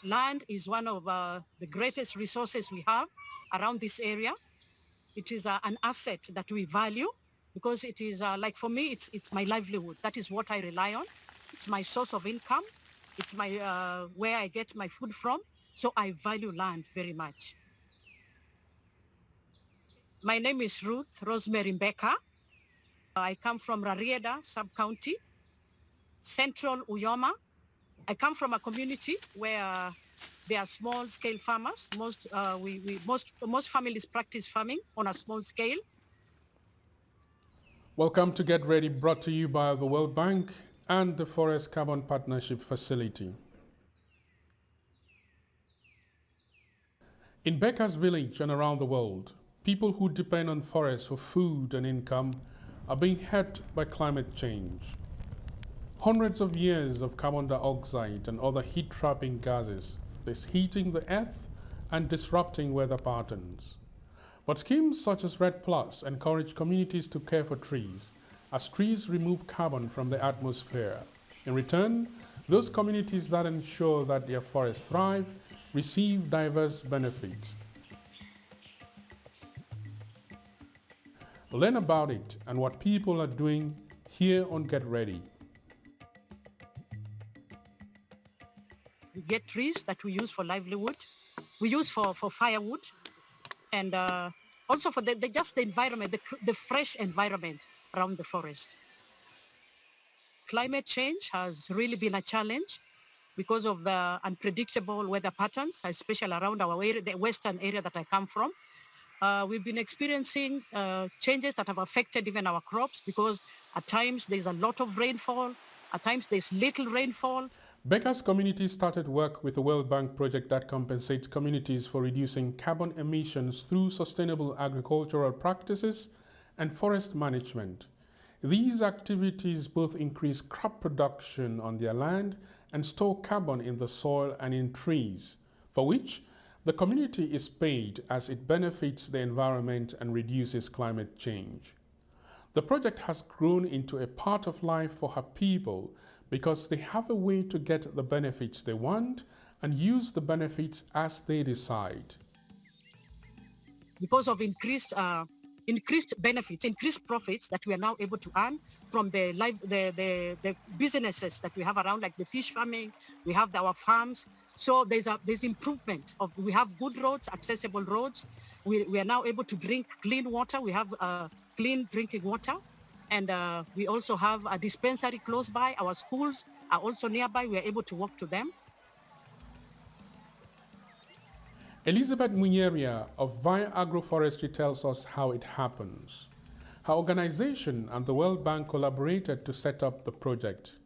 Land is one of the greatest resources we have around this area. It is an asset that we value because it is, like for me, it's my livelihood. That is what I rely on. It's my source of income. It's my where I get my food from. So I value land very much. My name is Ruth Becca. I come from Rarieda sub-county, central Uyoma. I come from a community where there are small-scale farmers. Most families practice farming on a small scale. Welcome to Get Ready, brought to you by the World Bank and the Forest Carbon Partnership Facility. In Becca's village and around the world, people who depend on forests for food and income are being hurt by climate change. Hundreds of years of carbon dioxide and other heat-trapping gases is heating the earth and disrupting weather patterns. But schemes such as REDD Plus encourage communities to care for trees, as trees remove carbon from the atmosphere. In return, those communities that ensure that their forests thrive receive diverse benefits. Learn about it and what people are doing here on Get Ready. We get trees that we use for livelihood. We use for firewood, and also for just the environment, the fresh environment around the forest. Climate change has really been a challenge because of the unpredictable weather patterns, especially around our area, the western area that I come from. We've been experiencing changes that have affected even our crops because at times there's a lot of rainfall, at times there's little rainfall. Becca's community started work with a World Bank project that compensates communities for reducing carbon emissions through sustainable agricultural practices and forest management. These activities both increase crop production on their land and store carbon in the soil and in trees, for which the community is paid as it benefits the environment and reduces climate change. The project has grown into a part of life for her people because they have a way to get the benefits they want and use the benefits as they decide. Because of increased benefits, increased profits that we are now able to earn from the businesses that we have around, like the fish farming, we have our farms. So there's improvement of, we have good roads, accessible roads. We are now able to drink clean water. We have clean drinking water. And we also have a dispensary close by. Our schools are also nearby. We are able to walk to them. Elizabeth Munyeria of Via Agroforestry tells us how it happens. Her organization and the World Bank collaborated to set up the project.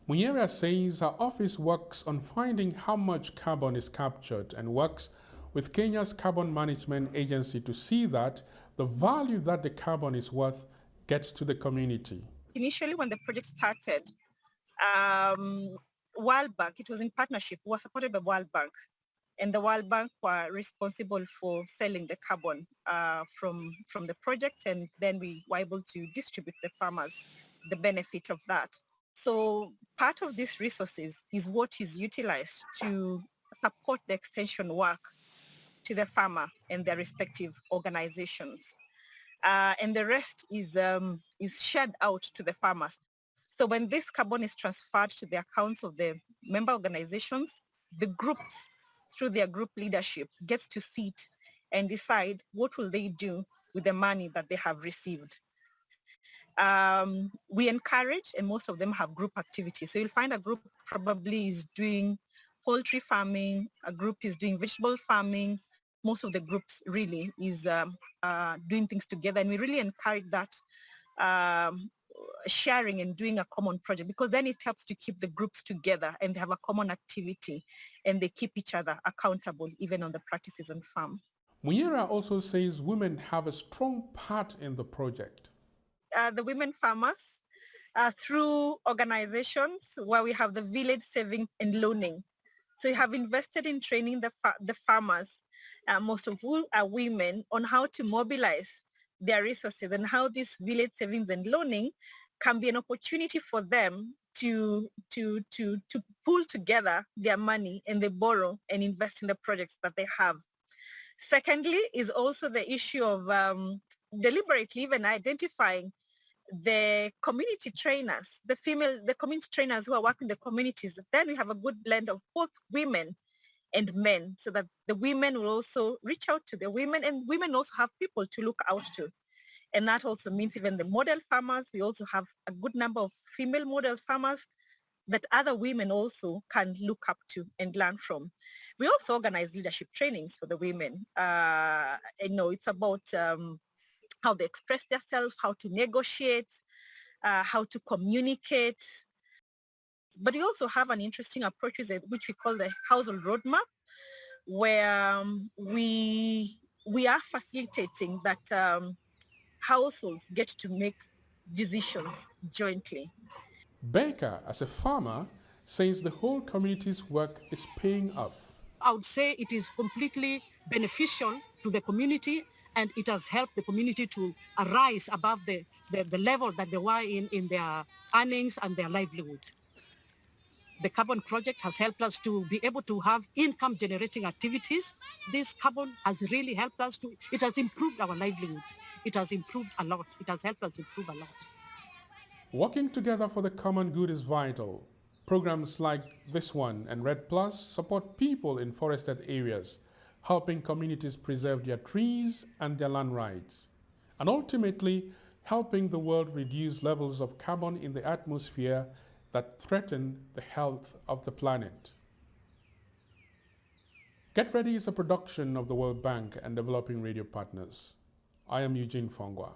Munyeria says her office works on finding how much carbon is captured and works with Kenya's Carbon Management Agency to see that the value that the carbon is worth gets to the community. Initially, when the project started, World Bank, it was in partnership, was supported by World Bank. And the World Bank were responsible for selling the carbon from the project, and then we were able to distribute the farmers the benefit of that. So part of these resources is what is utilized to support the extension work to the farmer and their respective organizations. And the rest is shared out to the farmers. So when this carbon is transferred to the accounts of the member organizations, the groups, through their group leadership, gets to sit and decide what will they do with the money that they have received. We encourage, and most of them have group activities. So you'll find a group probably is doing poultry farming, a group is doing vegetable farming. Most of the groups really is doing things together, and we really encourage that sharing and doing a common project, because then it helps to keep the groups together and they have a common activity and they keep each other accountable even on the practices on farm. Munyeria also says women have a strong part in the project. The women farmers through organizations where we have the village saving and loaning. So we have invested in training the farmers, most of whom are women, on how to mobilize their resources and how this village savings and loaning can be an opportunity for them to pull together their money, and they borrow and invest in the projects that they have. Secondly is also the issue of deliberately even identifying the community trainers, the community trainers who are working in the communities. Then we have a good blend of both women and men, so that the women will also reach out to the women, and women also have people to look out to. And that also means even the model farmers, we also have a good number of female model farmers that other women also can look up to and learn from. We also organize leadership trainings for the women. It's about how they express themselves, how to negotiate, how to communicate. But we also have an interesting approach which we call the household roadmap, where we are facilitating that households get to make decisions jointly. Becca, as a farmer, says the whole community's work is paying off. I would say it is completely beneficial to the community, and it has helped the community to arise above the level that they were in their earnings and their livelihood. The carbon project has helped us to be able to have income generating activities. This carbon has really helped us it has improved our livelihood. It has improved a lot. It has helped us improve a lot. Working together for the common good is vital. Programs like this one and Red Plus support people in forested areas, helping communities preserve their trees and their land rights, and ultimately helping the world reduce levels of carbon in the atmosphere that threaten the health of the planet. Get Ready is a production of the World Bank and Developing Radio Partners. I am Eugene Fongwa.